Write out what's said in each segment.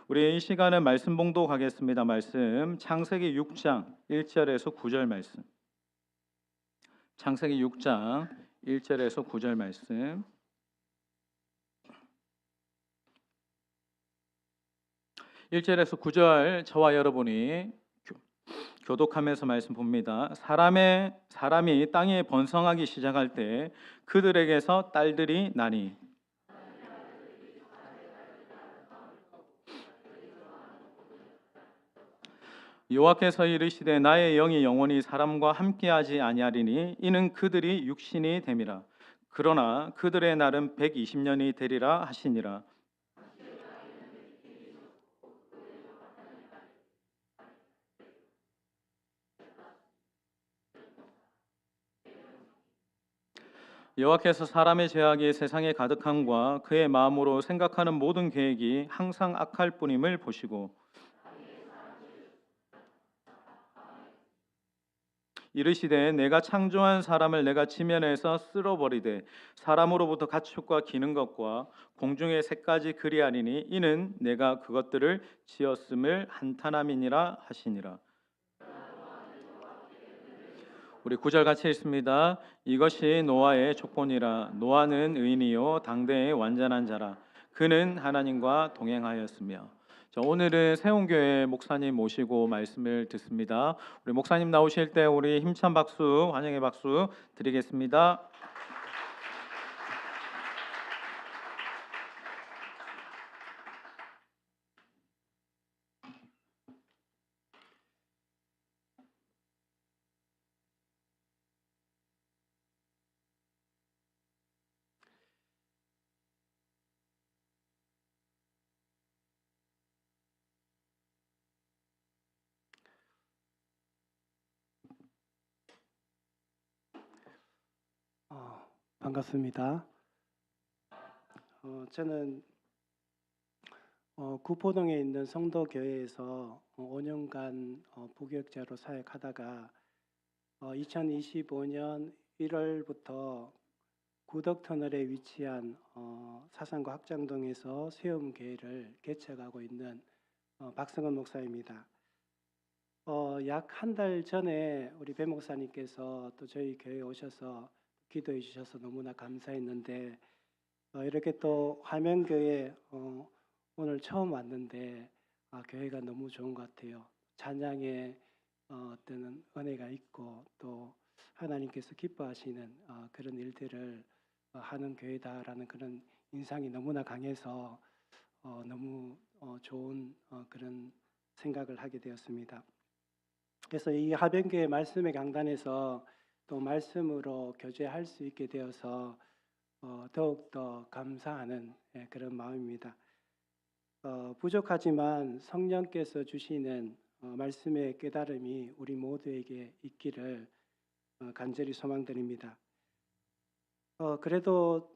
우리 이 시간은 말씀 봉독하겠습니다. 말씀 창세기 6장 1절에서 9절 말씀. 창세기 6장 1절에서 9절 말씀. (1절에서 9절) 저와 여러분이 교독하면서 말씀 봅니다. 사람이 땅에 번성하기 시작할 때 그들에게서 딸들이 나니 여호와께서 이르시되 나의 영이 영원히 사람과 함께하지 아니하리니 이는 그들이 육신이 됨이라. 그러나 그들의 날은 120년이 되리라 하시니라. 여호와께서 사람의 죄악이 세상에 가득함과 그의 마음으로 생각하는 모든 계획이 항상 악할 뿐임을 보시고 이르시되 내가 창조한 사람을 내가 지면에서 쓸어버리되 사람으로부터 가축과 기는 것과 공중의 새까지 그리하리니 이는 내가 그것들을 지었음을 한탄함이니라 하시니라. 우리 9절 같이 읽습니다. 이것이 노아의 족본이라. 노아는 의인이요 당대의 완전한 자라. 그는 하나님과 동행하였으며. 자, 오늘은 세운교회 목사님 모시고 말씀을 듣습니다. 우리 목사님 나오실 때 우리 힘찬 박수, 환영의 박수 드리겠습니다. 반갑습니다. 저는 구포동에 있는 성도교회에서 5년간 부교육자로 사역하다가 2025년 1월부터 구덕터널에 위치한 사상구 학장동에서 세움교회를 개척하고 있는 박성은 목사입니다. 약 한 달 전에 우리 배 목사님께서 또 저희 교회에 오셔서 기도해 주셔서 너무나 감사했는데 이렇게 또 화명교회 오늘 처음 왔는데 교회가 너무 좋은 것 같아요. 찬양에 어떤 은혜가 있고 또 하나님께서 기뻐하시는 그런 일들을 하는 교회다라는 그런 인상이 너무나 강해서 너무 좋은 그런 생각을 하게 되었습니다. 그래서 이 하병교회 말씀의 강단에서 또 말씀으로 교제할 수 있게 되어서 더욱더 감사하는 그런 마음입니다. 부족하지만 성령께서 주시는 말씀의 깨달음이 우리 모두에게 있기를 간절히 소망드립니다. 그래도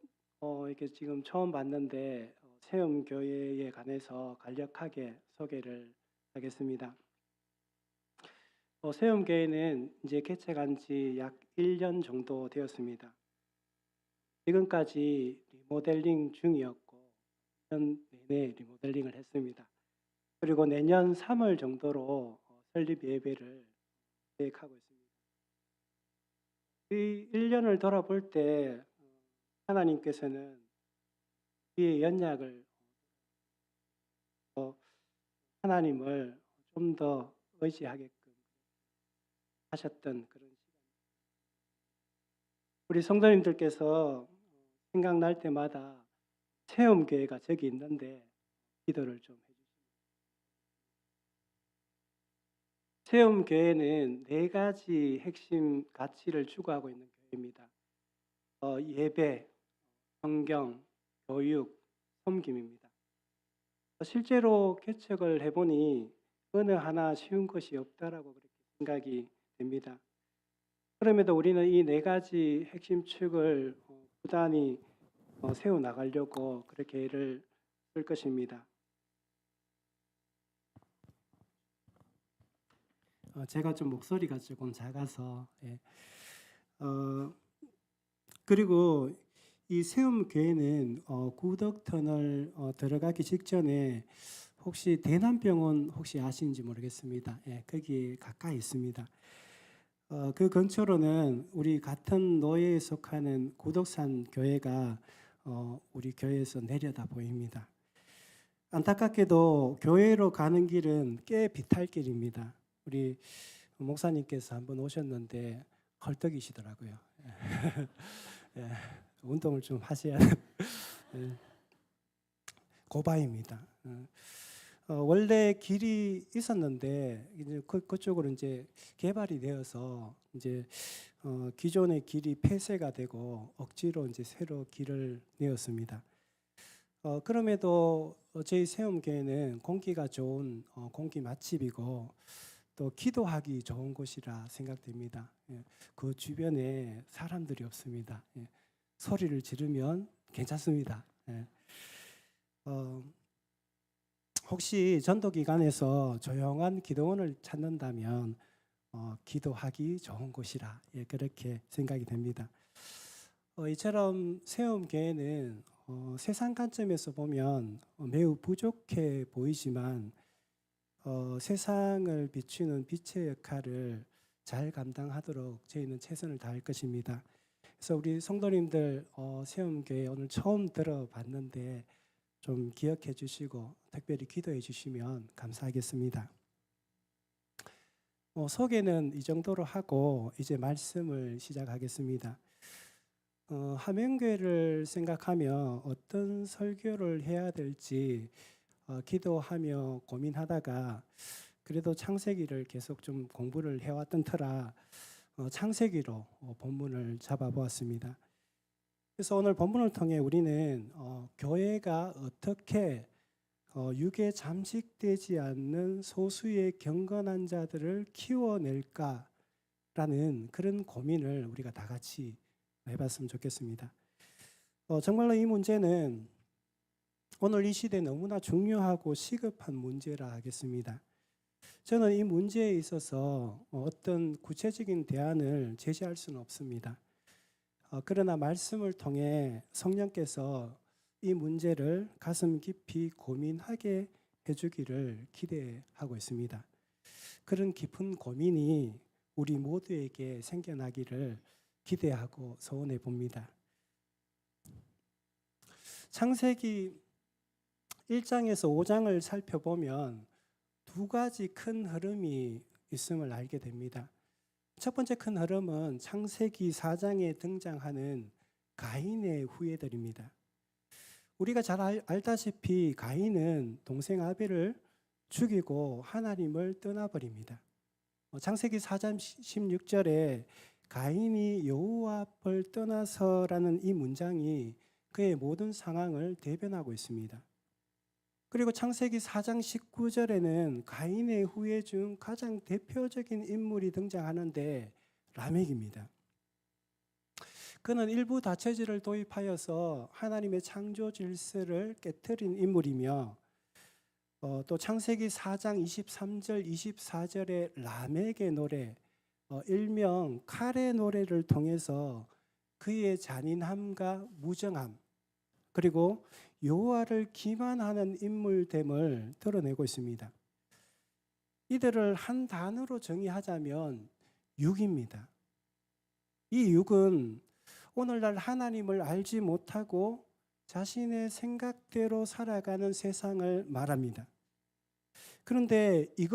이렇게 지금 처음 봤는데 세움교회에 관해서 간략하게 소개를 하겠습니다. 세움교회는 이제 개척한 지 약 1년 정도 되었습니다. 지금까지 리모델링 중이었고 1년 내내 리모델링을 했습니다. 그리고 내년 3월 정도로 설립 예배를 계획하고 있습니다. 이 1년을 돌아볼 때 하나님께서는 우리의 연약을 하나님을 좀 더 의지하게끔 하셨던 그런 시간. 우리 성도님들께서 생각날 때마다 체험교회가 저기 있는데 기도를 좀 해주십니다. 체험교회는 4가지 핵심 가치를 추구하고 있는 교회입니다. 예배, 성경, 교육, 섬김입니다. 실제로 개척을 해보니 어느 하나 쉬운 것이 없다라고 그렇게 생각이 됩니다. 그럼에도 우리는 이 4가지 핵심 축을 부단히 세워나가려고 그렇게 애를 쓸 것입니다. 제가 좀 목소리가 조금 작아서 그리고 이 세움교회는 구덕터널 들어가기 직전에 혹시 대남병원 혹시 아시는지 모르겠습니다. 예, 거기 가까이 있습니다. 그 근처로는 우리 같은 노예에 속하는 구덕산 교회가 우리 교회에서 내려다 보입니다. 안타깝게도 교회로 가는 길은 꽤 비탈길입니다. 우리 목사님께서 한번 오셨는데 헐떡이시더라고요. 예, 운동을 좀 하셔야 예, 고바입니다. 원래 길이 있었는데 이제 그쪽으로 이제 개발이 되어서 이제 기존의 길이 폐쇄가 되고 억지로 이제 새로 길을 내었습니다. 그럼에도 저희 세움교회는 공기가 좋은 공기 맛집이고 또 기도하기 좋은 곳이라 생각됩니다. 예, 그 주변에 사람들이 없습니다. 예, 소리를 지르면 괜찮습니다. 예. 혹시 전도 기간에서 조용한 기도원을 찾는다면 기도하기 좋은 곳이라 그렇게 생각이 됩니다. 이처럼 세움교회는 세상 관점에서 보면 매우 부족해 보이지만 세상을 비추는 빛의 역할을 잘 감당하도록 저희는 최선을 다할 것입니다. 그래서 우리 성도님들 세움교회 오늘 처음 들어봤는데 좀 기억해 주시고 특별히 기도해 주시면 감사하겠습니다. 소개는 이 정도로 하고 이제 말씀을 시작하겠습니다. 함영교회를 생각하며 어떤 설교를 해야 될지 기도하며 고민하다가 그래도 창세기를 계속 좀 공부를 해왔던 터라 창세기로 본문을 잡아보았습니다. 그래서 오늘 본문을 통해 우리는 교회가 어떻게 육에 잠식되지 않는 소수의 경건한 자들을 키워낼까라는 그런 고민을 우리가 다 같이 해봤으면 좋겠습니다. 정말로 이 문제는 오늘 이 시대에 너무나 중요하고 시급한 문제라 하겠습니다. 저는 이 문제에 있어서 어떤 구체적인 대안을 제시할 수는 없습니다. 그러나 말씀을 통해 성령께서 이 문제를 가슴 깊이 고민하게 해주기를 기대하고 있습니다. 그런 깊은 고민이 우리 모두에게 생겨나기를 기대하고 소원해 봅니다. 창세기 1장에서 5장을 살펴보면 두 가지 큰 흐름이 있음을 알게 됩니다. 첫 번째 큰 흐름은 창세기 4장에 등장하는 가인의 후예들입니다. 우리가 잘 알다시피 가인은 동생 아벨을 죽이고 하나님을 떠나버립니다. 창세기 4장 16절에 가인이 여호와 앞을 떠나서라는 이 문장이 그의 모든 상황을 대변하고 있습니다. 그리고 창세기 4장 19절에는 가인의 후예 중 가장 대표적인 인물이 등장하는데 라멕입니다. 그는 일부 다처제를 도입하여서 하나님의 창조 질서를 깨뜨린 인물이며 또 창세기 4장 23절 24절의 라멕의 노래 일명 칼의 노래를 통해서 그의 잔인함과 무정함 그리고 여호와를 기만하는 인물됨을 드러내고 있습니다. 이들을 한 단어로 정의하자면 육입니다. 이 육은 오늘날 하나님을 알지 못하고 자신의 생각대로 살아가는 세상을 말합니다. 그런데 이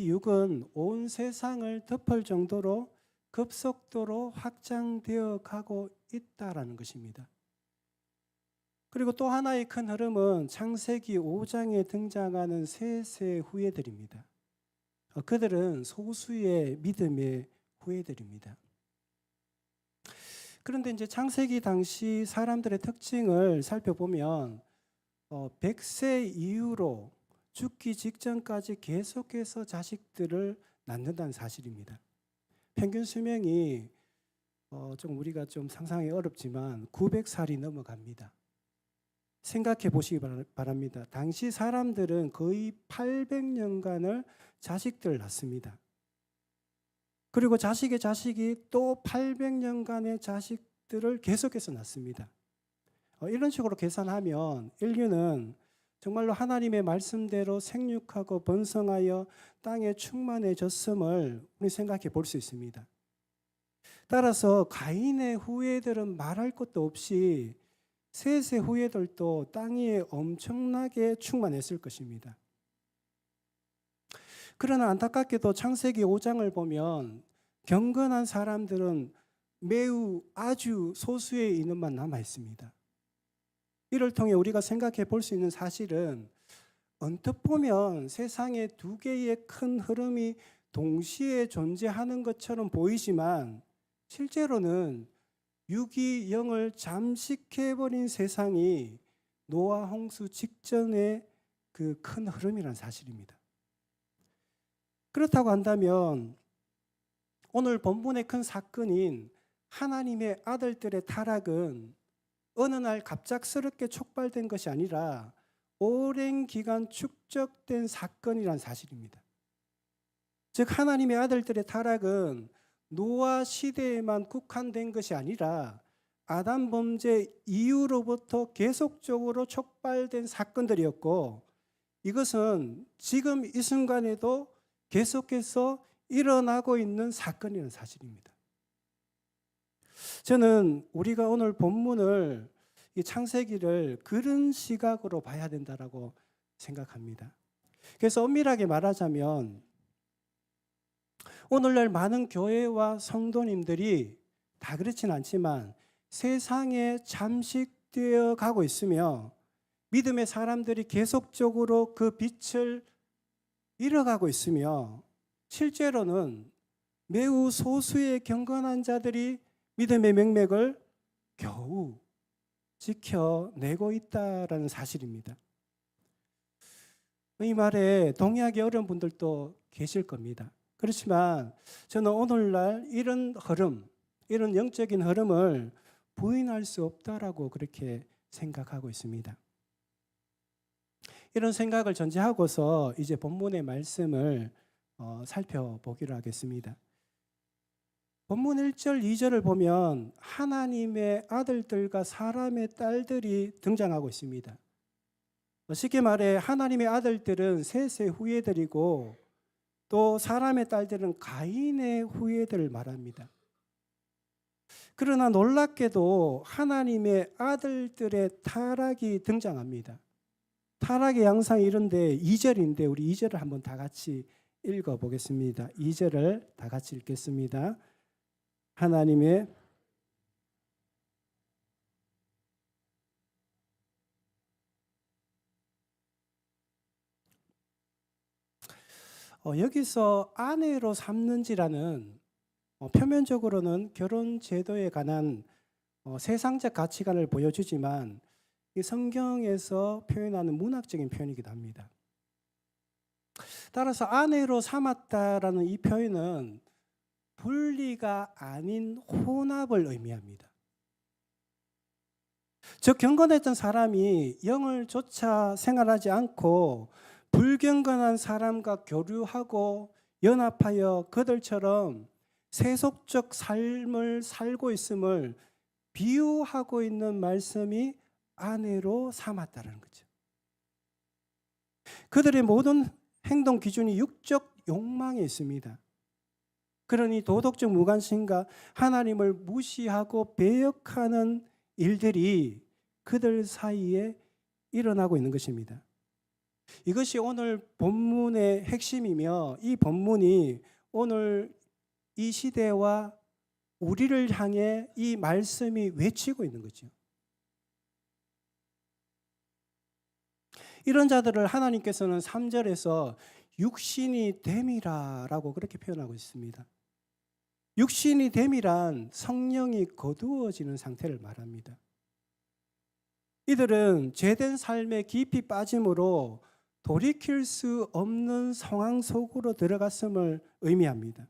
육은 온 세상을 덮을 정도로 급속도로 확장되어 가고 있다라는 것입니다. 그리고 또 하나의 큰 흐름은 창세기 5장에 등장하는 셋의 후예들입니다. 그들은 소수의 믿음의 후예들입니다. 그런데 이제 창세기 당시 사람들의 특징을 살펴보면 100세 이후로 죽기 직전까지 계속해서 자식들을 낳는다는 사실입니다. 평균 수명이 좀 우리가 좀 상상하기 어렵지만 900살이 넘어갑니다. 생각해 보시기 바랍니다. 당시 사람들은 거의 800년간을 자식들을 낳습니다. 그리고 자식의 자식이 또 800년간의 자식들을 계속해서 낳습니다. 이런 식으로 계산하면 인류는 정말로 하나님의 말씀대로 생육하고 번성하여 땅에 충만해졌음을 우리 생각해 볼 수 있습니다. 따라서 가인의 후예들은 말할 것도 없이 셋의 후예들도 땅 위에 엄청나게 충만했을 것입니다. 그러나 안타깝게도 창세기 5장을 보면 경건한 사람들은 매우 아주 소수의 인원만 남아 있습니다. 이를 통해 우리가 생각해 볼 수 있는 사실은 언뜻 보면 세상에 두 개의 큰 흐름이 동시에 존재하는 것처럼 보이지만 실제로는 육이 영을 잠식해버린 세상이 노아 홍수 직전의 그 큰 흐름이라는 사실입니다. 그렇다고 한다면 오늘 본문의 큰 사건인 하나님의 아들들의 타락은 어느 날 갑작스럽게 촉발된 것이 아니라 오랜 기간 축적된 사건이란 사실입니다. 즉 하나님의 아들들의 타락은 노아 시대에만 국한된 것이 아니라 아담 범죄 이후로부터 계속적으로 촉발된 사건들이었고 이것은 지금 이 순간에도 계속해서 일어나고 있는 사건이라는 사실입니다. 저는 우리가 오늘 본문을 이 창세기를 그런 시각으로 봐야 된다라고 생각합니다. 그래서 엄밀하게 말하자면 오늘날 많은 교회와 성도님들이 다 그렇진 않지만 세상에 잠식되어 가고 있으며 믿음의 사람들이 계속적으로 그 빛을 잃어가고 있으며 실제로는 매우 소수의 경건한 자들이 믿음의 명맥을 겨우 지켜내고 있다라는 사실입니다. 이 말에 동의하기 어려운 분들도 계실 겁니다. 그렇지만 저는 오늘날 이런 흐름, 이런 영적인 흐름을 부인할 수 없다라고 그렇게 생각하고 있습니다. 이런 생각을 전제하고서 이제 본문의 말씀을 살펴보기로 하겠습니다. 본문 1절, 2절을 보면 하나님의 아들들과 사람의 딸들이 등장하고 있습니다. 쉽게 말해 하나님의 아들들은 셋의 후예들이고 또 사람의 딸들은 가인의 후예들을 말합니다. 그러나 놀랍게도 하나님의 아들들의 타락이 등장합니다. 타락의 양상이 이런데 2절인데 우리 2절을 한번 다 같이 읽어보겠습니다. 2절을 다 같이 읽겠습니다. 하나님의 여기서 아내로 삼는지라는 표면적으로는 결혼 제도에 관한 세상적 가치관을 보여주지만 이 성경에서 표현하는 문학적인 표현이기도 합니다. 따라서 아내로 삼았다라는 이 표현은 분리가 아닌 혼합을 의미합니다. 즉 경건했던 사람이 영을 쫓아 생활하지 않고 불경건한 사람과 교류하고 연합하여 그들처럼 세속적 삶을 살고 있음을 비유하고 있는 말씀이 아내로 삼았다는 거죠. 그들의 모든 행동 기준이 육적 욕망에 있습니다. 그러니 도덕적 무관심과 하나님을 무시하고 배역하는 일들이 그들 사이에 일어나고 있는 것입니다. 이것이 오늘 본문의 핵심이며 이 본문이 오늘 이 시대와 우리를 향해 이 말씀이 외치고 있는 거죠. 이런 자들을 하나님께서는 3절에서 육신이 됨이라라고 그렇게 표현하고 있습니다. 육신이 됨이란 성령이 거두어지는 상태를 말합니다. 이들은 죄된 삶에 깊이 빠짐으로 돌이킬 수 없는 상황 속으로 들어갔음을 의미합니다.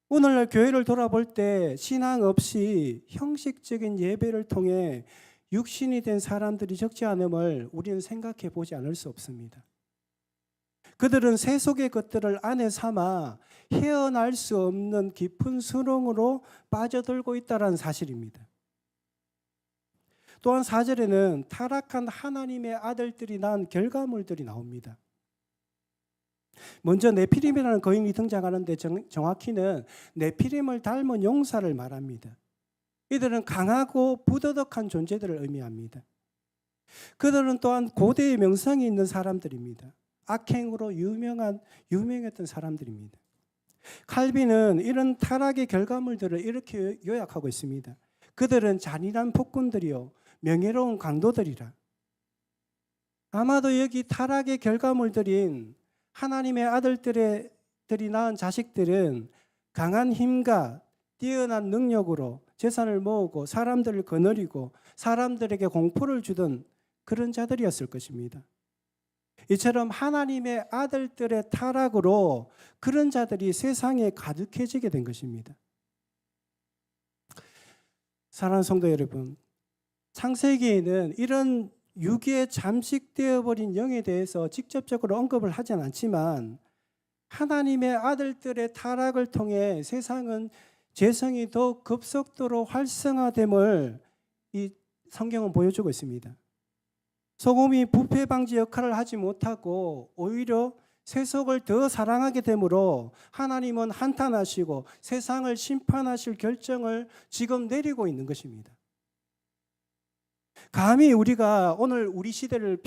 오늘날 교회를 돌아볼 때 신앙 없이 형식적인 예배를 통해 육신이 된 사람들이 적지 않음을 우리는 생각해 보지 않을 수 없습니다. 그들은 세속의 것들을 안에 삼아 헤어날 수 없는 깊은 수렁으로 빠져들고 있다는 사실입니다. 또한 4절에는 타락한 하나님의 아들들이 낳은 결과물들이 나옵니다. 먼저 네피림이라는 거인이 등장하는데 정확히는 네피림을 닮은 용사를 말합니다. 이들은 강하고 부도덕한 존재들을 의미합니다. 그들은 또한 고대의 명성이 있는 사람들입니다. 악행으로 유명했던 사람들입니다. 칼빈은 이런 타락의 결과물들을 이렇게 요약하고 있습니다. 그들은 잔인한 폭군들이요 명예로운 강도들이라. 아마도 여기 타락의 결과물들인 하나님의 아들들이 낳은 자식들은 강한 힘과 뛰어난 능력으로 재산을 모으고 사람들을 거느리고 사람들에게 공포를 주던 그런 자들이었을 것입니다. 이처럼 하나님의 아들들의 타락으로 그런 자들이 세상에 가득해지게 된 것입니다. 사랑하는 성도 여러분, 창세기에는 이런 육에 잠식되어 버린 영에 대해서 직접적으로 언급을 하진 않지만 하나님의 아들들의 타락을 통해 세상은 죄성이 더욱 급속도로 활성화됨을 이 성경은 보여주고 있습니다. 소금이 부패 방지 역할을 하지 못하고 오히려 세속을 더 사랑하게 되므로 하나님은 한탄하시고 세상을 심판하실 결정을 지금 내리고 있는 것입니다. 감히 우리가 오늘 우리 시대를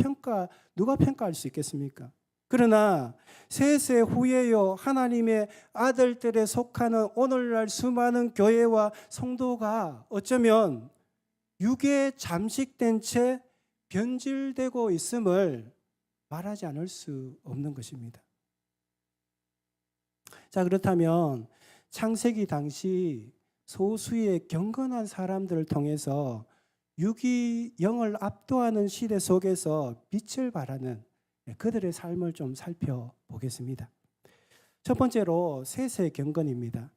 누가 평가할 수 있겠습니까? 그러나 세세 후에요 하나님의 아들들에 속하는 오늘날 수많은 교회와 성도가 어쩌면 육에 잠식된 채 변질되고 있음을 말하지 않을 수 없는 것입니다. 자, 그렇다면 창세기 당시 소수의 경건한 사람들을 통해서 육이 영을 압도하는 시대 속에서 빛을 발하는 그들의 삶을 좀 살펴보겠습니다. 첫 번째로 세세 경건입니다.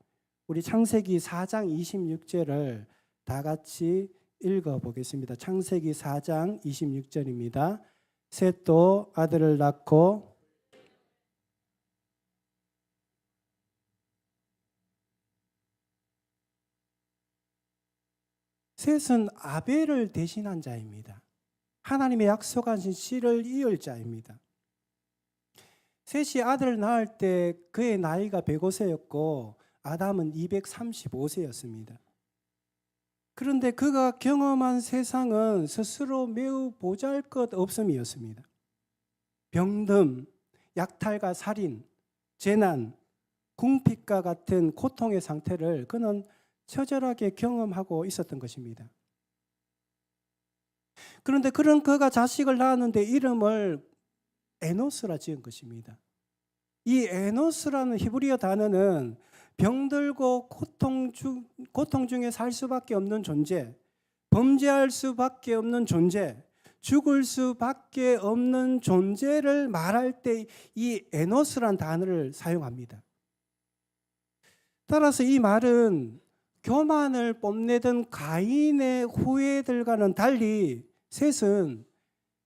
우리 창세기 4장 26절을 다 같이 읽어보겠습니다. 창세기 4장 26절입니다. 셋도 아들을 낳고 셋은 아벨을 대신한 자입니다. 하나님의 약속하신 씨를 이을 자입니다. 셋이 아들을 낳을 때 그의 나이가 105세였고 아담은 235세였습니다. 그런데 그가 경험한 세상은 스스로 매우 보잘것없음이었습니다. 병듦, 약탈과 살인, 재난, 궁핍과 같은 고통의 상태를 그는 처절하게 경험하고 있었던 것입니다. 그런데 그런 그가 자식을 낳았는데 이름을 에노스라 지은 것입니다. 이 에노스라는 히브리어 단어는 병들고 고통 중에 살 수밖에 없는 존재, 범죄할 수밖에 없는 존재, 죽을 수밖에 없는 존재를 말할 때 이 에노스란 단어를 사용합니다. 따라서 이 말은 교만을 뽐내던 가인의 후예들과는 달리 셋은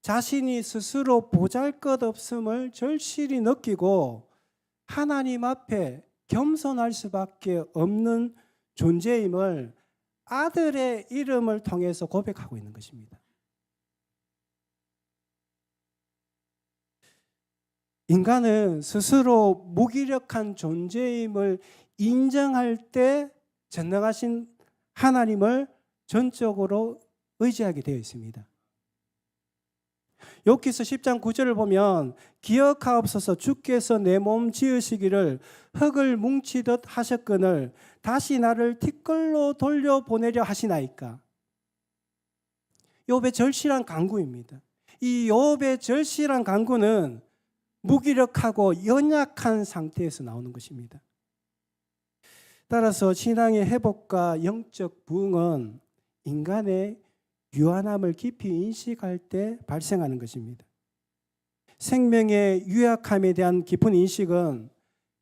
자신이 스스로 보잘것없음을 절실히 느끼고 하나님 앞에 겸손할 수밖에 없는 존재임을 아들의 이름을 통해서 고백하고 있는 것입니다. 인간은 스스로 무기력한 존재임을 인정할 때 전능하신 하나님을 전적으로 의지하게 되어 있습니다. 욥기서 10장 9절을 보면 기억하옵소서 주께서 내 몸 지으시기를 흙을 뭉치듯 하셨거늘 다시 나를 티끌로 돌려보내려 하시나이까. 욥의 절실한 간구입니다. 이 욥의 절실한 간구는 무기력하고 연약한 상태에서 나오는 것입니다. 따라서 신앙의 회복과 영적 부흥은 인간의 유한함을 깊이 인식할 때 발생하는 것입니다. 생명의 유약함에 대한 깊은 인식은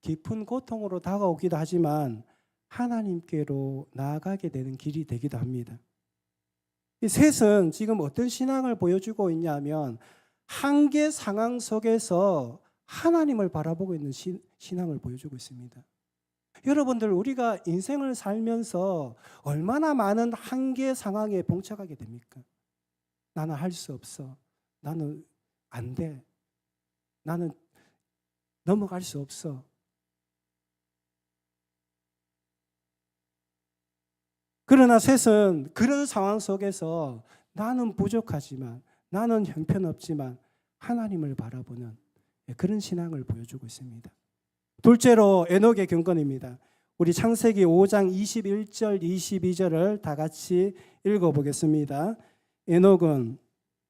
깊은 고통으로 다가오기도 하지만 하나님께로 나아가게 되는 길이 되기도 합니다. 이 셋은 지금 어떤 신앙을 보여주고 있냐면 한계 상황 속에서 하나님을 바라보고 있는 신앙을 보여주고 있습니다. 여러분들, 우리가 인생을 살면서 얼마나 많은 한계 상황에 봉착하게 됩니까? 나는 할 수 없어. 나는 안 돼. 나는 넘어갈 수 없어. 그러나 셋은 그런 상황 속에서 나는 부족하지만, 나는 형편없지만 하나님을 바라보는 그런 신앙을 보여주고 있습니다. 둘째로 에녹의 경건입니다. 우리 창세기 5장 21절 22절을 다 같이 읽어보겠습니다. 에녹은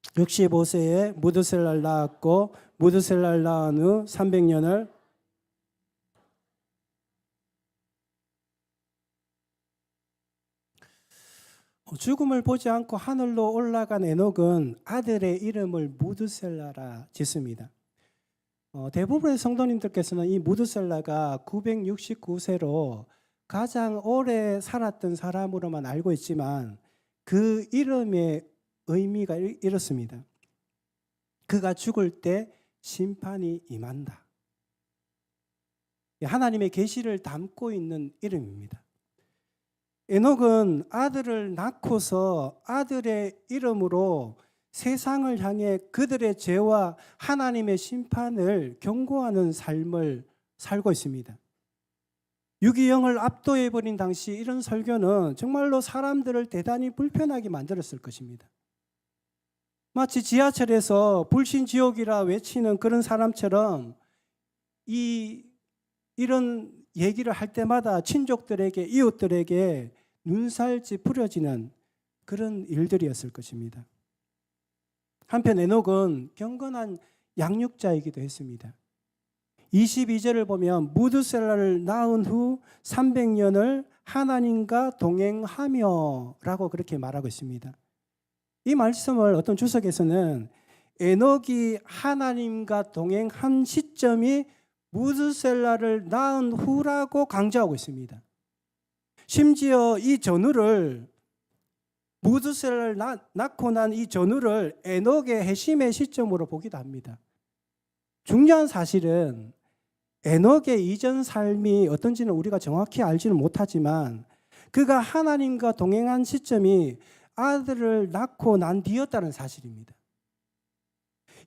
65세에 무드셀라를 낳았고 무드셀라를 낳은 후 300년을 죽음을 보지 않고 하늘로 올라간 에녹은 아들의 이름을 무드셀라라 짓습니다. 대부분의 성도님들께서는 이 무드셀라가 969세로 가장 오래 살았던 사람으로만 알고 있지만 그 이름의 의미가 이렇습니다. 그가 죽을 때 심판이 임한다. 하나님의 계시를 담고 있는 이름입니다. 에녹은 아들을 낳고서 아들의 이름으로 세상을 향해 그들의 죄와 하나님의 심판을 경고하는 삶을 살고 있습니다. 유기영을 압도해버린 당시 이런 설교는 정말로 사람들을 대단히 불편하게 만들었을 것입니다. 마치 지하철에서 불신지옥이라 외치는 그런 사람처럼 이런 얘기를 할 때마다 친족들에게, 이웃들에게 눈살찌 부려지는 그런 일들이었을 것입니다. 한편 에녹은 경건한 양육자이기도 했습니다. 22절을 보면 무드셀라를 낳은 후 300년을 하나님과 동행하며 라고 그렇게 말하고 있습니다. 이 말씀을 어떤 주석에서는 에녹이 하나님과 동행한 시점이 무드셀라를 낳은 후라고 강조하고 있습니다. 심지어 이 전후를 무드셀라를 낳고 난 이 전후를 에녹의 회심의 시점으로 보기도 합니다. 중요한 사실은 에녹의 이전 삶이 어떤지는 우리가 정확히 알지는 못하지만 그가 하나님과 동행한 시점이 아들을 낳고 난 뒤였다는 사실입니다.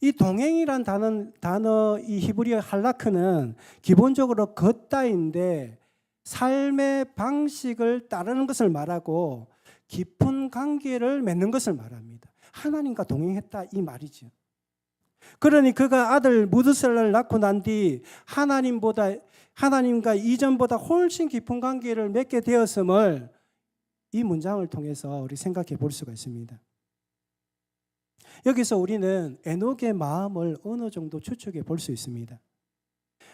이 동행이란 단어 이 히브리어 할라크는 기본적으로 걷다인데 삶의 방식을 따르는 것을 말하고 깊은 관계를 맺는 것을 말합니다. 하나님과 동행했다 이 말이죠. 그러니 그가 아들 무드셀라를 낳고 난 뒤 하나님과 이전보다 훨씬 깊은 관계를 맺게 되었음을 이 문장을 통해서 우리 생각해 볼 수가 있습니다. 여기서 우리는 에녹의 마음을 어느 정도 추측해 볼 수 있습니다.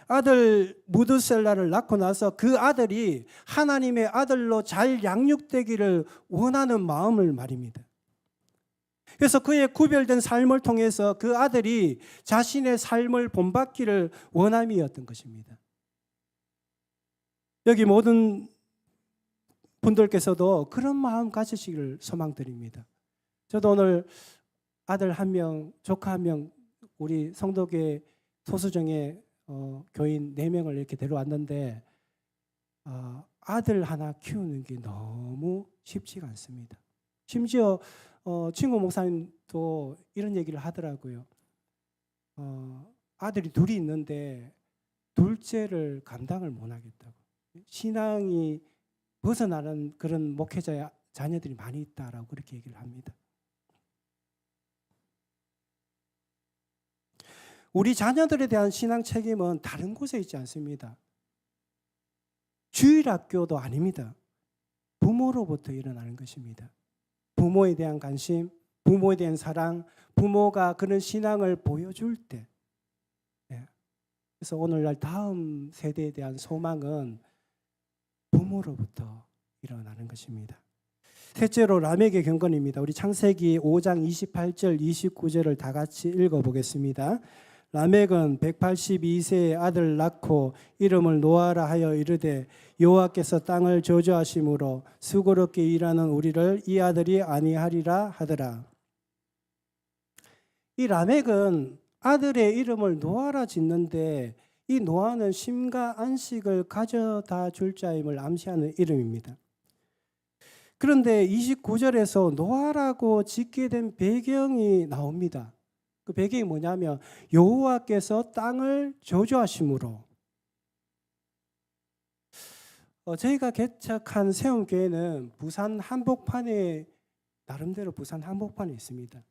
아들 무드셀라를 낳고 나서 그 아들이 하나님의 아들로 잘 양육되기를 원하는 마음을 말입니다. 그래서 그의 구별된 삶을 통해서 그 아들이 자신의 삶을 본받기를 원함이었던 것입니다. 여기 모든 분들께서도 그런 마음 가지시기를 소망드립니다. 저도 오늘 아들 1명, 조카 1명, 우리 성도교회 소수정예 교인 4명을 이렇게 데려왔는데 아들 하나 키우는 게 너무 쉽지가 않습니다. 심지어 친구 목사님도 이런 얘기를 하더라고요. 아들이 둘이 있는데 둘째를 감당을 못 하겠다고. 신앙이 벗어나는 그런 목회자의 자녀들이 많이 있다라고 그렇게 얘기를 합니다. 우리 자녀들에 대한 신앙 책임은 다른 곳에 있지 않습니다. 주일학교도 아닙니다. 부모로부터 일어나는 것입니다. 부모에 대한 관심, 부모에 대한 사랑, 부모가 그런 신앙을 보여줄 때. 그래서 오늘날 다음 세대에 대한 소망은 부모로부터 일어나는 것입니다. 셋째로 라멕의 경건입니다. 우리 창세기 5장 28절 29절을 다 같이 읽어보겠습니다. 라멕은 182세의 아들을 낳고 이름을 노아라 하여 이르되 여호와께서 땅을 저주하심으로 수고롭게 일하는 우리를 이 아들이 아니하리라 하더라. 이 라멕은 아들의 이름을 노아라 짓는데 이 노아는 쉼과 안식을 가져다 줄 자임을 암시하는 이름입니다. 그런데 29절에서 노아라고 짓게 된 배경이 나옵니다. 그 배경이 뭐냐면 여호와께서 땅을 저주하심으로. 저희가 개척한 세움교회는 부산 한복판에 나름대로 부산 한복판에 있습니다.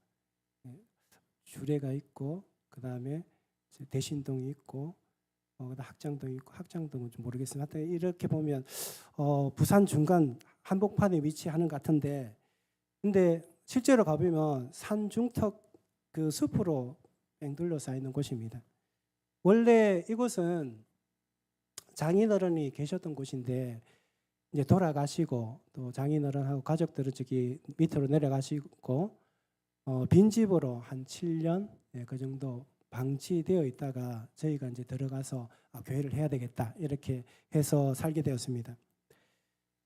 주례가 있고 그 다음에 대신동이 있고 학장동이 있고 학장동은 좀 모르겠습니다. 하여튼 이렇게 보면 부산 중간 한복판에 위치하는 것 같은데, 근데 실제로 가보면 산중턱 그 숲으로 맹둘러싸여 있는 곳입니다. 원래 이곳은 장인어른이 계셨던 곳인데 이제 돌아가시고 또 장인어른하고 가족들은 저기 밑으로 내려가시고 빈집으로 한 7년 그 정도 방치되어 있다가 저희가 이제 들어가서 교회를 해야 되겠다 이렇게 해서 살게 되었습니다.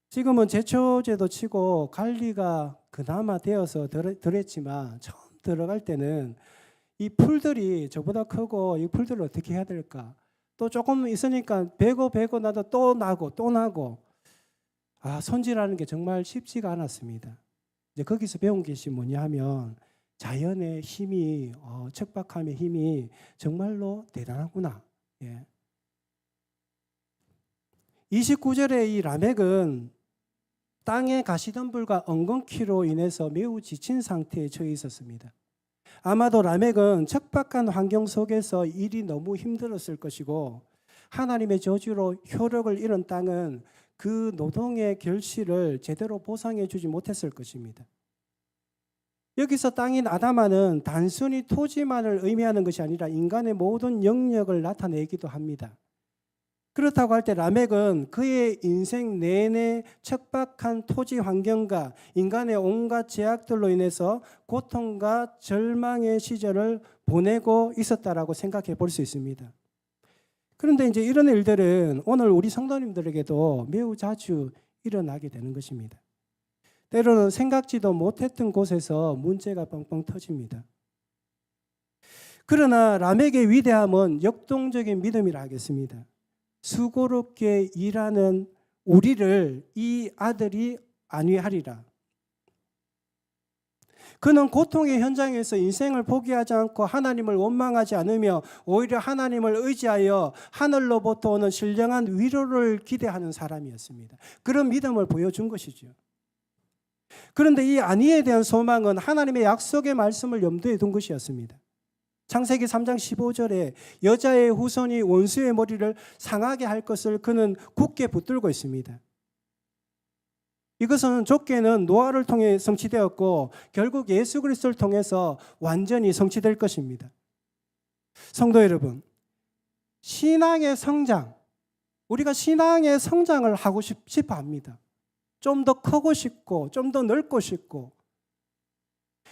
지금은 제초제도 치고 관리가 그나마 되어서 덜했지만 처음 들어갈 때는 이 풀들이 저보다 크고 이 풀들을 어떻게 해야 될까, 또 조금 있으니까 베고 나도 또 나고 손질하는 게 정말 쉽지가 않았습니다. 이제 거기서 배운 것이 뭐냐 하면 자연의 힘이 척박함의 힘이 정말로 대단하구나. 29절에 이 라멕은 땅에 가시덤불과 엉겅퀴로 인해서 매우 지친 상태에 처해 있었습니다. 아마도 라멕은 척박한 환경 속에서 일이 너무 힘들었을 것이고 하나님의 저주로 효력을 잃은 땅은 그 노동의 결실을 제대로 보상해 주지 못했을 것입니다. 여기서 땅인 아담아는 단순히 토지만을 의미하는 것이 아니라 인간의 모든 영역을 나타내기도 합니다. 그렇다고 할 때 라멕은 그의 인생 내내 척박한 토지 환경과 인간의 온갖 제약들로 인해서 고통과 절망의 시절을 보내고 있었다라고 생각해 볼 수 있습니다. 그런데 이제 이런 일들은 오늘 우리 성도님들에게도 매우 자주 일어나게 되는 것입니다. 때로는 생각지도 못했던 곳에서 문제가 뻥뻥 터집니다. 그러나 라멕의 위대함은 역동적인 믿음이라 하겠습니다. 수고롭게 일하는 우리를 이 아들이 안위하리라. 그는 고통의 현장에서 인생을 포기하지 않고 하나님을 원망하지 않으며 오히려 하나님을 의지하여 하늘로부터 오는 신령한 위로를 기대하는 사람이었습니다. 그런 믿음을 보여준 것이죠. 그런데 이 안위에 대한 소망은 하나님의 약속의 말씀을 염두에 둔 것이었습니다. 창세기 3장 15절에 여자의 후손이 원수의 머리를 상하게 할 것을 그는 굳게 붙들고 있습니다. 이것은 좁게는 노아를 통해 성취되었고 결국 예수 그리스도를 통해서 완전히 성취될 것입니다. 성도 여러분, 신앙의 성장, 우리가 신앙의 성장을 하고 싶어 합니다. 좀 더 크고 싶고 좀 더 넓고 싶고,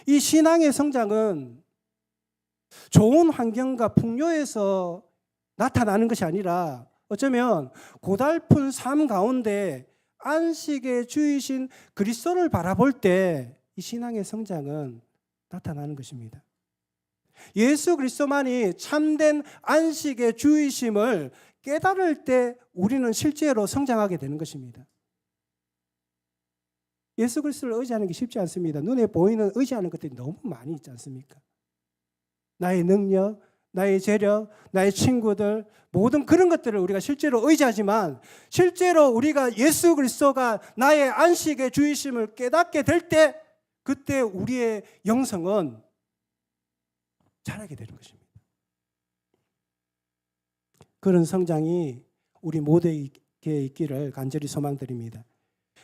이 신앙의 성장은 좋은 환경과 풍요에서 나타나는 것이 아니라 어쩌면 고달픈 삶 가운데 안식의 주이신 그리스도를 바라볼 때 이 신앙의 성장은 나타나는 것입니다. 예수 그리스도만이 참된 안식의 주이심을 깨달을 때 우리는 실제로 성장하게 되는 것입니다. 예수 그리스도를 의지하는 게 쉽지 않습니다. 눈에 보이는 의지하는 것들이 너무 많이 있지 않습니까? 나의 능력, 나의 재력, 나의 친구들, 모든 그런 것들을 우리가 실제로 의지하지만 실제로 우리가 예수 그리스도가 나의 안식의 주이심을 깨닫게 될 때 그때 우리의 영성은 자라게 되는 것입니다. 그런 성장이 우리 모두에게 있기를 간절히 소망드립니다.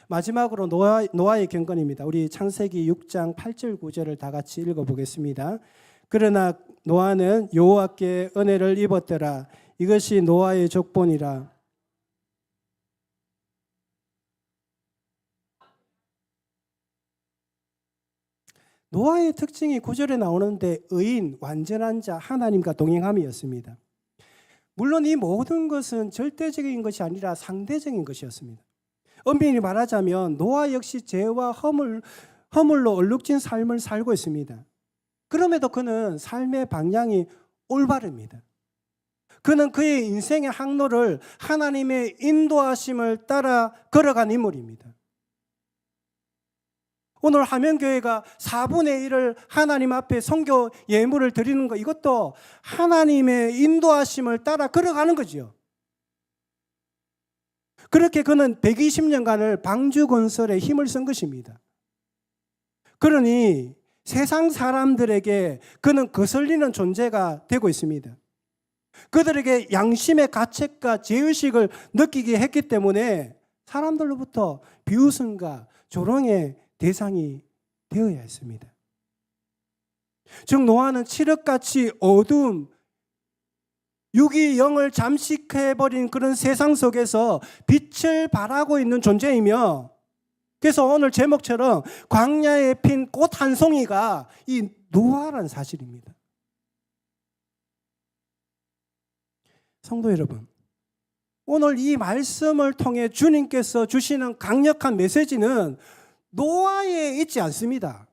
마지막으로 노아의 경건입니다. 우리 창세기 6장 8절 9절을 다 같이 읽어보겠습니다. 그러나 노아는 여호와께 은혜를 입었더라. 이것이 노아의 족본이라. 노아의 특징이 9절에 나오는데 의인, 완전한 자, 하나님과 동행함이었습니다. 물론 이 모든 것은 절대적인 것이 아니라 상대적인 것이었습니다. 엄밀히 말하자면 노아 역시 죄와 허물로 얼룩진 삶을 살고 있습니다. 그럼에도 그는 삶의 방향이 올바릅니다. 그는 그의 인생의 항로를 하나님의 인도하심을 따라 걸어간 인물입니다. 오늘 화면교회가 4분의 1을 하나님 앞에 선교 예물을 드리는 거, 이것도 하나님의 인도하심을 따라 걸어가는 거죠. 그렇게 그는 120년간을 방주 건설에 힘을 쓴 것입니다. 그러니 세상 사람들에게 그는 거슬리는 존재가 되고 있습니다. 그들에게 양심의 가책과 죄의식을 느끼게 했기 때문에 사람들로부터 비웃음과 조롱의 대상이 되어야 했습니다. 즉 노아는 칠흑같이 어두움, 육이 영을 잠식해버린 그런 세상 속에서 빛을 발하고 있는 존재이며, 그래서 오늘 제목처럼 광야에 핀 꽃 한 송이가 이 노아라는 사실입니다. 성도 여러분, 오늘 이 말씀을 통해 주님께서 주시는 강력한 메시지는 노아에 있지 않습니다.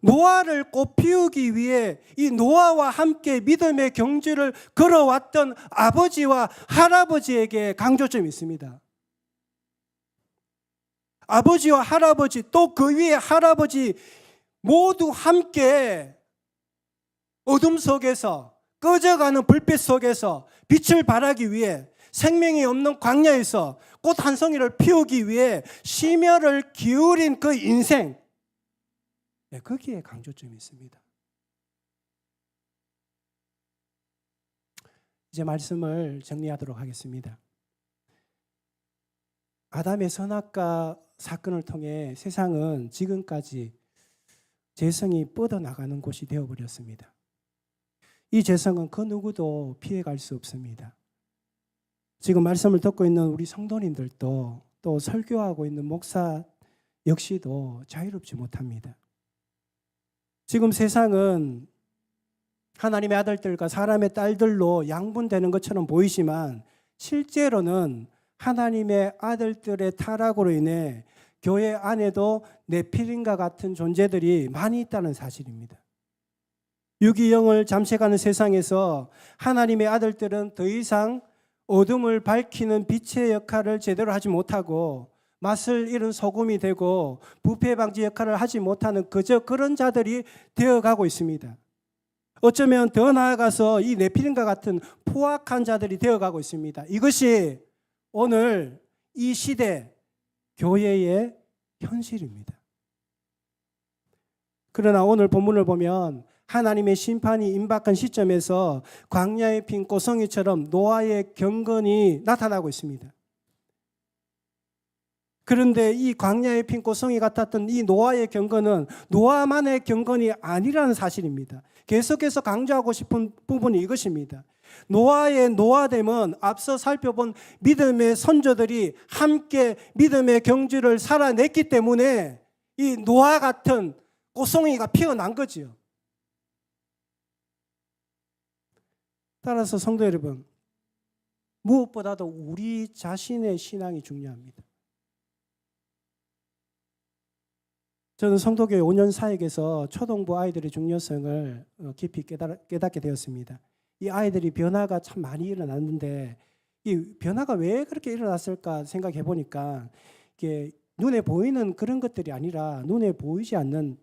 노아를 꽃피우기 위해 이 노아와 함께 믿음의 경주를 걸어왔던 아버지와 할아버지에게 강조점이 있습니다. 아버지와 할아버지, 또 그 위에 할아버지 모두 함께 어둠 속에서, 꺼져가는 불빛 속에서 빛을 발하기 위해, 생명이 없는 광야에서 꽃 한 송이를 피우기 위해 심혈을 기울인 그 인생, 거기에 강조점이 있습니다. 이제 말씀을 정리하도록 하겠습니다. 아담의 선악과 사건을 통해 세상은 지금까지 죄성이 뻗어나가는 곳이 되어버렸습니다. 이 죄성은 그 누구도 피해갈 수 없습니다. 지금 말씀을 듣고 있는 우리 성도님들도, 또 설교하고 있는 목사 역시도 자유롭지 못합니다. 지금 세상은 하나님의 아들들과 사람의 딸들로 양분되는 것처럼 보이지만 실제로는 하나님의 아들들의 타락으로 인해 교회 안에도 네피림과 같은 존재들이 많이 있다는 사실입니다. 유기영을 잠식하는 세상에서 하나님의 아들들은 더 이상 어둠을 밝히는 빛의 역할을 제대로 하지 못하고 맛을 잃은 소금이 되고 부패 방지 역할을 하지 못하는 그저 그런 자들이 되어가고 있습니다. 어쩌면 더 나아가서 이 네피림과 같은 포악한 자들이 되어가고 있습니다. 이것이 오늘 이 시대 교회의 현실입니다. 그러나 오늘 본문을 보면 하나님의 심판이 임박한 시점에서 광야에 핀 꽃송이처럼 노아의 경건이 나타나고 있습니다. 그런데 이 광야에 핀 꽃송이 같았던 이 노아의 경건은 노아만의 경건이 아니라는 사실입니다. 계속해서 강조하고 싶은 부분이 이것입니다. 노아의 노아됨은 앞서 살펴본 믿음의 선조들이 함께 믿음의 경주를 살아냈기 때문에 이 노아 같은 꽃송이가 피어난 거지요. 따라서 성도 여러분, 무엇보다도 우리 자신의 신앙이 중요합니다. 저는 성도교회 5년 사역에서 초등부 아이들의 중요성을 깊이 깨닫게 되었습니다. 이 아이들이 변화가 참 많이 일어났는데 이 변화가 왜 그렇게 일어났을까 생각해 보니까 이게 눈에 보이는 그런 것들이 아니라 눈에 보이지 않는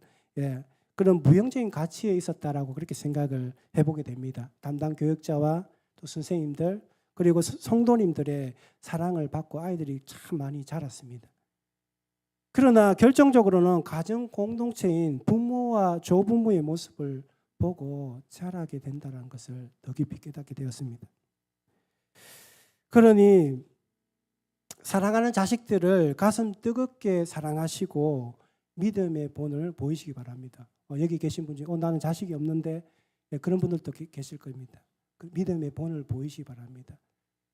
그런 무형적인 가치에 있었다라고 그렇게 생각을 해보게 됩니다. 담당 교육자와 또 선생님들 그리고 성도님들의 사랑을 받고 아이들이 참 많이 자랐습니다. 그러나 결정적으로는 가정 공동체인 부모와 조부모의 모습을 보고 자라게 된다는 것을 더 깊이 깨닫게 되었습니다. 그러니 사랑하는 자식들을 가슴 뜨겁게 사랑하시고 믿음의 본을 보이시기 바랍니다. 여기 계신 분 중에 나는 자식이 없는데 그런 분들도 계실 겁니다. 그 믿음의 본을 보이시기 바랍니다.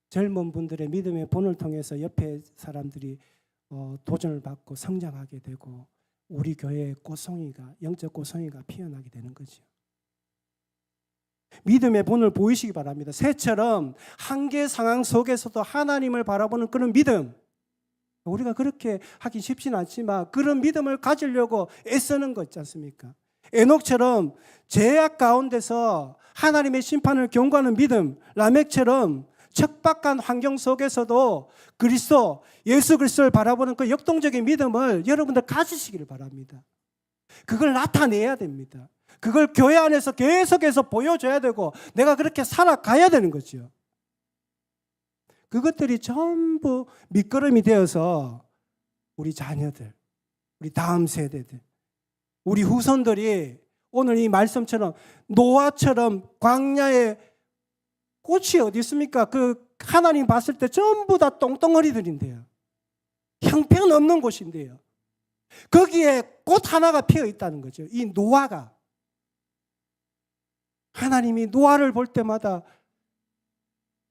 젊은 분들의 믿음의 본을 통해서 옆에 사람들이 도전을 받고 성장하게 되고 우리 교회의 꽃송이가, 영적 꽃송이가 피어나게 되는 거죠. 믿음의 본을 보이시기 바랍니다. 새처럼 한계 상황 속에서도 하나님을 바라보는 그런 믿음, 우리가 그렇게 하기 쉽지는 않지만 그런 믿음을 가지려고 애쓰는 거 있지 않습니까? 에녹처럼 죄악 가운데서 하나님의 심판을 경고하는 믿음, 라멕처럼 척박한 환경 속에서도 그리스도, 예수 그리스도를 바라보는 그 역동적인 믿음을 여러분들 가지시기를 바랍니다. 그걸 나타내야 됩니다. 그걸 교회 안에서 계속해서 보여줘야 되고 내가 그렇게 살아가야 되는 거죠. 그것들이 전부 밑거름이 되어서 우리 자녀들, 우리 다음 세대들, 우리 후손들이 오늘 이 말씀처럼 노아처럼 광야에 꽃이 어디 있습니까? 그 하나님 봤을 때 전부 다 똥덩어리들인데요. 형편없는 곳인데요. 거기에 꽃 하나가 피어 있다는 거죠. 이 노아가. 하나님이 노아를 볼 때마다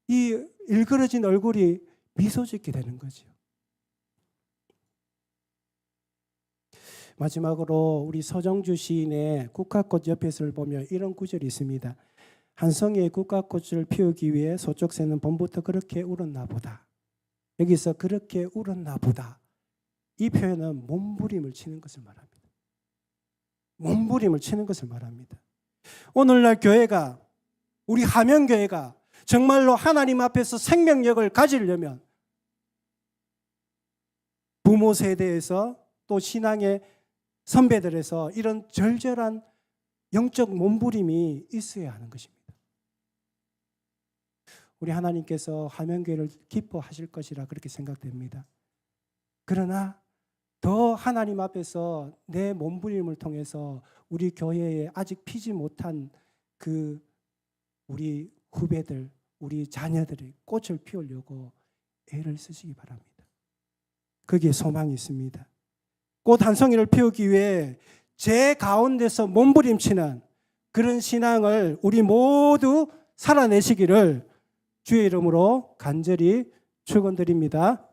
이 일그러진 얼굴이 미소 짓게 되는 거죠. 마지막으로 우리 서정주 시인의 국화꽃 옆에서를 보면 이런 구절이 있습니다. 한 성의 국화꽃을 피우기 위해 서쪽 새는 봄부터 그렇게 울었나 보다. 여기서 그렇게 울었나 보다. 이 표현은 몸부림을 치는 것을 말합니다. 몸부림을 치는 것을 말합니다. 오늘날 교회가, 우리 하명교회가 정말로 하나님 앞에서 생명력을 가지려면 부모 세대에서 또 신앙의 선배들에서 이런 절절한 영적 몸부림이 있어야 하는 것입니다. 우리 하나님께서 하명교회를 기뻐하실 것이라 그렇게 생각됩니다. 그러나 더 하나님 앞에서 내 몸부림을 통해서 우리 교회에 아직 피지 못한 그 우리 후배들, 우리 자녀들이 꽃을 피우려고 애를 쓰시기 바랍니다. 거기에 소망이 있습니다. 꽃 한 송이를 피우기 위해 제 가운데서 몸부림치는 그런 신앙을 우리 모두 살아내시기를 주의 이름으로 간절히 축원드립니다.